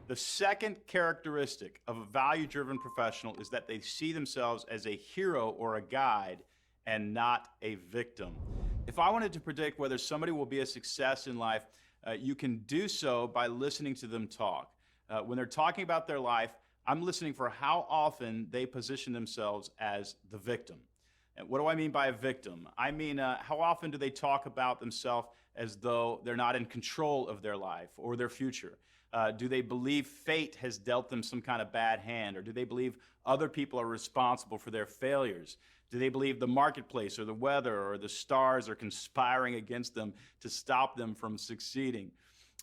The second characteristic of a value-driven professional is that they see themselves as a hero or a guide and not a victim. If I wanted to predict whether somebody will be a success in life, you can do so by listening to them talk. When they're talking about their life, I'm listening for how often they position themselves as the victim. And what do I mean by a victim? I mean, how often do they talk about themselves as though they're not in control of their life or their future? Do they believe fate has dealt them some kind of bad hand? Or do they believe other people are responsible for their failures? Do they believe the marketplace or the weather or the stars are conspiring against them to stop them from succeeding?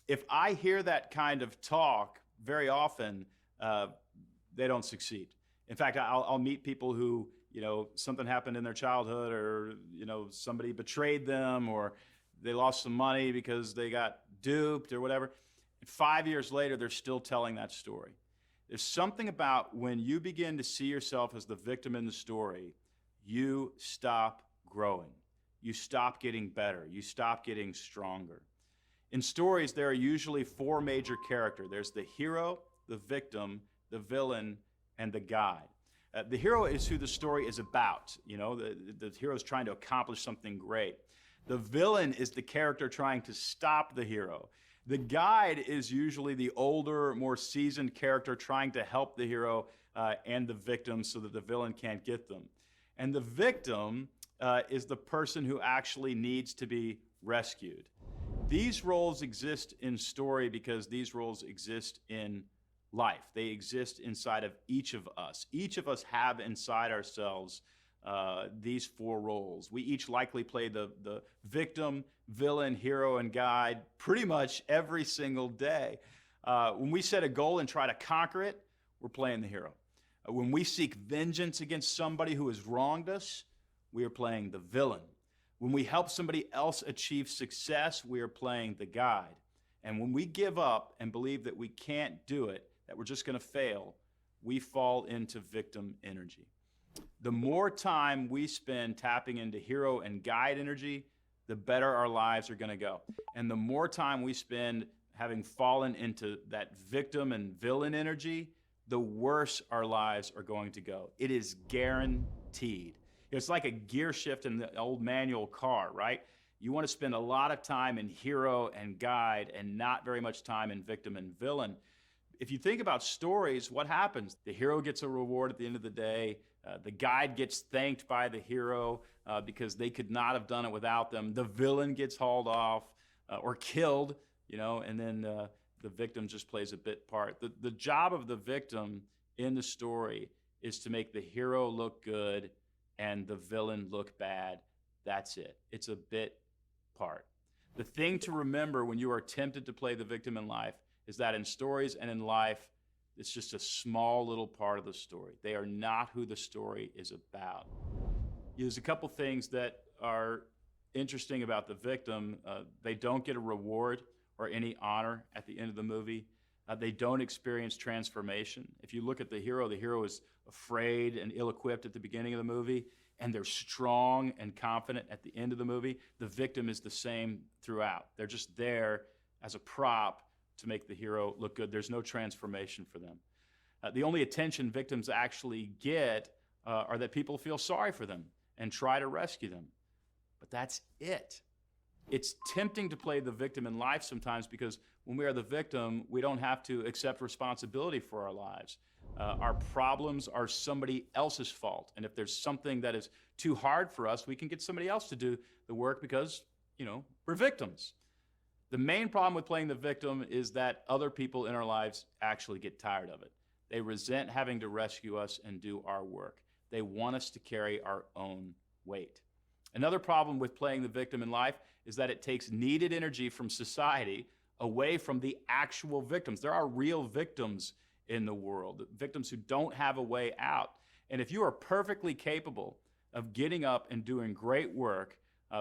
If I hear that kind of talk very often, they don't succeed. In fact, I'll meet people who, something happened in their childhood, or, somebody betrayed them, or they lost some money because they got duped or whatever. And 5 years later, they're still telling that story. There's something about when you begin to see yourself as the victim in the story, you stop growing. You stop getting better. You stop getting stronger. In stories, there are usually four major characters. There's the hero, the victim, the villain, and the guide. The hero is who the story is about. The hero is trying to accomplish something great. The villain is the character trying to stop the hero. The guide is usually the older, more seasoned character trying to help the hero and the victim so that the villain can't get them. And the victim is the person who actually needs to be rescued. These roles exist in story because these roles exist in life. They exist inside of each of us. Each of us have inside ourselves these four roles. We each likely play the victim, villain, hero, and guide pretty much every single day. When we set a goal and try to conquer it, we're playing the hero. When we seek vengeance against somebody who has wronged us, we are playing the villain. When we help somebody else achieve success, we are playing the guide. And when we give up and believe that we can't do it, that we're just going to fail, we fall into victim energy. The more time we spend tapping into hero and guide energy, the better our lives are going to go. And the more time we spend having fallen into that victim and villain energy, the worse our lives are going to go. It is guaranteed. It's like a gear shift in the old manual car, right? You want to spend a lot of time in hero and guide and not very much time in victim and villain. If you think about stories, what happens? The hero gets a reward at the end of the day. The guide gets thanked by the hero because they could not have done it without them. The villain gets hauled off or killed, and then the victim just plays a bit part. The job of the victim in the story is to make the hero look good and the villain look bad. That's it. It's a bit part. The thing to remember when you are tempted to play the victim in life is that in stories and in life, it's just a small little part of the story. They are not who the story is about. There's a couple things that are interesting about the victim. They don't get a reward or any honor at the end of the movie. They don't experience transformation. If you look at the hero is afraid and ill-equipped at the beginning of the movie, and they're strong and confident at the end of the movie. The victim is the same throughout. They're just there as a prop to make the hero look good. There's no transformation for them. The only attention victims actually get are that people feel sorry for them and try to rescue them. But that's it. It's tempting to play the victim in life sometimes because when we are the victim, we don't have to accept responsibility for our lives. Our problems are somebody else's fault. And if there's something that is too hard for us, we can get somebody else to do the work because, we're victims. The main problem with playing the victim is that other people in our lives actually get tired of it. They resent having to rescue us and do our work. They want us to carry our own weight. Another problem with playing the victim in life is that it takes needed energy from society away from the actual victims. There are real victims in the world, victims who don't have a way out. And if you are perfectly capable of getting up and doing great work,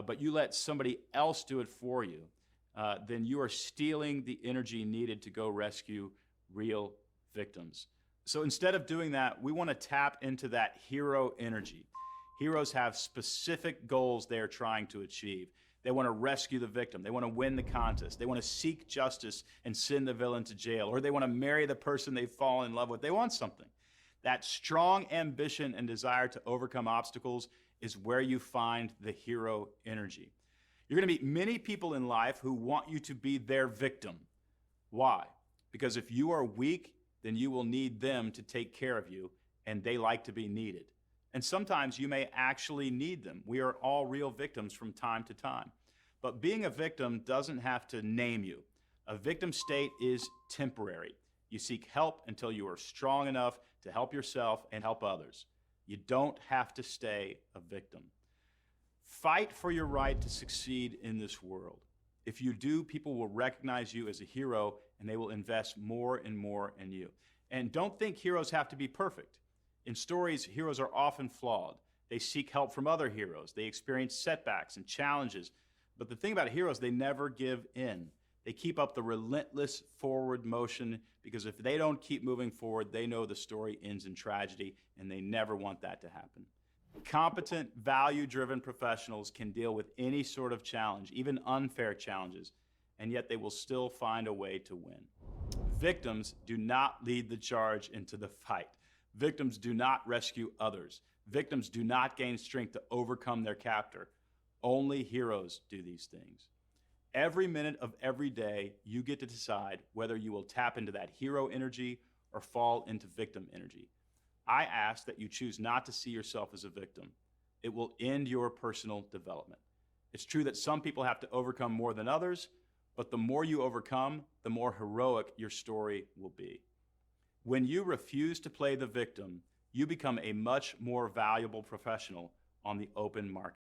but you let somebody else do it for you, then you are stealing the energy needed to go rescue real victims. So instead of doing that, we want to tap into that hero energy. Heroes have specific goals they're trying to achieve. They want to rescue the victim. They want to win the contest. They want to seek justice and send the villain to jail, or they want to marry the person they've fallen in love with. They want something. That strong ambition and desire to overcome obstacles is where you find the hero energy. You're going to meet many people in life who want you to be their victim. Why? Because if you are weak, then you will need them to take care of you, and they like to be needed. And sometimes you may actually need them. We are all real victims from time to time. But being a victim doesn't have to name you. A victim state is temporary. You seek help until you are strong enough to help yourself and help others. You don't have to stay a victim. Fight for your right to succeed in this world. If you do, people will recognize you as a hero, and they will invest more and more in you. And don't think heroes have to be perfect. In stories, heroes are often flawed. They seek help from other heroes. They experience setbacks and challenges. But the thing about heroes, they never give in. They keep up the relentless forward motion, because if they don't keep moving forward, they know the story ends in tragedy, and they never want that to happen. Competent, value-driven professionals can deal with any sort of challenge, even unfair challenges, and yet they will still find a way to win. Victims do not lead the charge into the fight. Victims do not rescue others. Victims do not gain strength to overcome their captor. Only heroes do these things. Every minute of every day, you get to decide whether you will tap into that hero energy or fall into victim energy. I ask that you choose not to see yourself as a victim. It will end your personal development. It's true that some people have to overcome more than others, but the more you overcome, the more heroic your story will be. When you refuse to play the victim, you become a much more valuable professional on the open market.